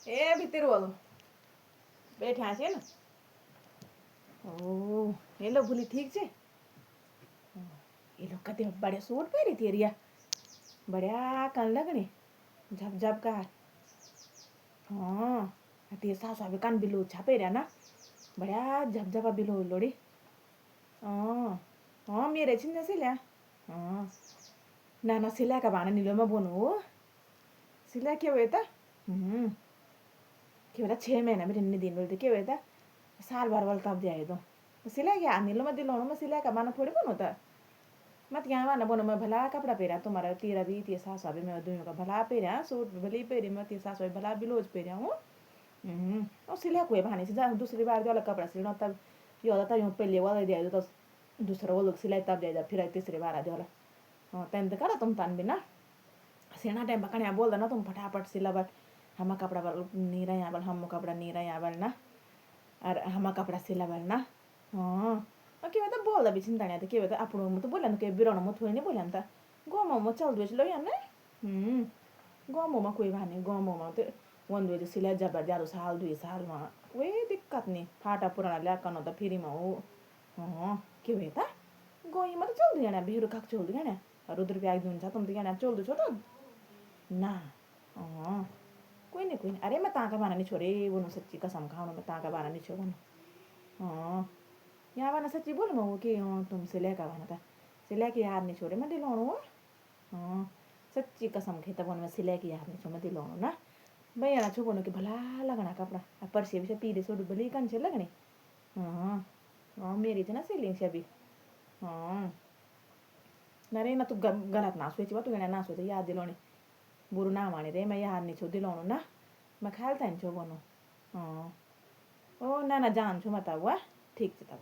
એ ભીતર વાળો બેઠા છે ને ઓ એ લો ભૂલી ઠીક છે એ लोग कहते बड़े सूट पहरी थी रिया बढ़िया कन लगने झप झप का हाँ ते सासु अभी कान बिलो छापे रहा ना बढ़िया झप झपा बिलो लोड़ी हाँ हाँ मेरे छिन सिल्या हाँ ना ना सिल्या का बाना नीलो में बोनो सिल्या क्या हुआ था क्या हुआ था 6 महीना में इतने दिन बोलते क्या हुआ था साल भर वाला तब जाए तो सिल्या क्या नीलो में दिलों में सिल्या का बाना थोड़ी बनो था मत यहाँ वाला बोनो मैं भला कपड़ा पहरा तुम्हारा तेरा भी ते सासु अभी मैं दोनों का भला पहरा सूट भले पहरी मैं ते सासु भला ब्लाउज पहरा हूँ और सिला कोई बहाने से जा दूसरी बार जो वाला कपड़ा सिलना तब ये होता था यूँ पहले वाला दिया तो दूसरा वो लोग सिलाई तब जाएगा फिर तीसरी बार आ जो वाला हाँ तैन तो करा तुम तन भी ना सिलना टाइम पकड़े यहाँ बोल देना तुम फटाफट सिला बल हम कपड़ा बल नहीं रहा यहाँ बल हम कपड़ा नहीं रहा यहाँ बल ना और हम कपड़ा सिला बल ना हाँ के भए त बोल्दा बिछिन तान्या त के भए त आफ्नो म त बोल्या के बिराउन म थोरै नै बोल्या त गमो म चल दुछ लो याने गमो म कोई भाने गमो म त वन दुछ सिला जबर जादू साल 2 साल में वे दिक्कत नहीं फाटा पुराना ल्या कन त फेरि म हो के भए त गई म त चल दु याना बिरु काक चल दु याना रुद्र प्याग दुन्छ तुम त याना चल दु छ त ना कोई नहीं अरे मैं ताका बाना नहीं छोड़े बोनो सच्ची कसम खाऊं मैं ताका बाना नहीं छोड़ूं यहाँ वाला सच्ची बोल मैं वो कि तुम सिले का बना था सिले की याद नहीं छोड़े मैं दिलाऊँ सच्ची कसम खेता बोल मैं सिले की याद नहीं छोड़ मैं दिलाऊँ ना भाई यार छो बोलो कि भला लगना कपड़ा पर से भी पीले सोड भली कंचे लगने मेरी थी ना सिलिंग से अभी नरे ना तू गलत ना सोची तू कहना ना सोचे याद दिलाने बुरु ना माने रे मैं याद नहीं छो दिलाऊँ ना मैं ख्याल था इन छो बोनो ओ ना ना जान छो मत हुआ ठीक से तब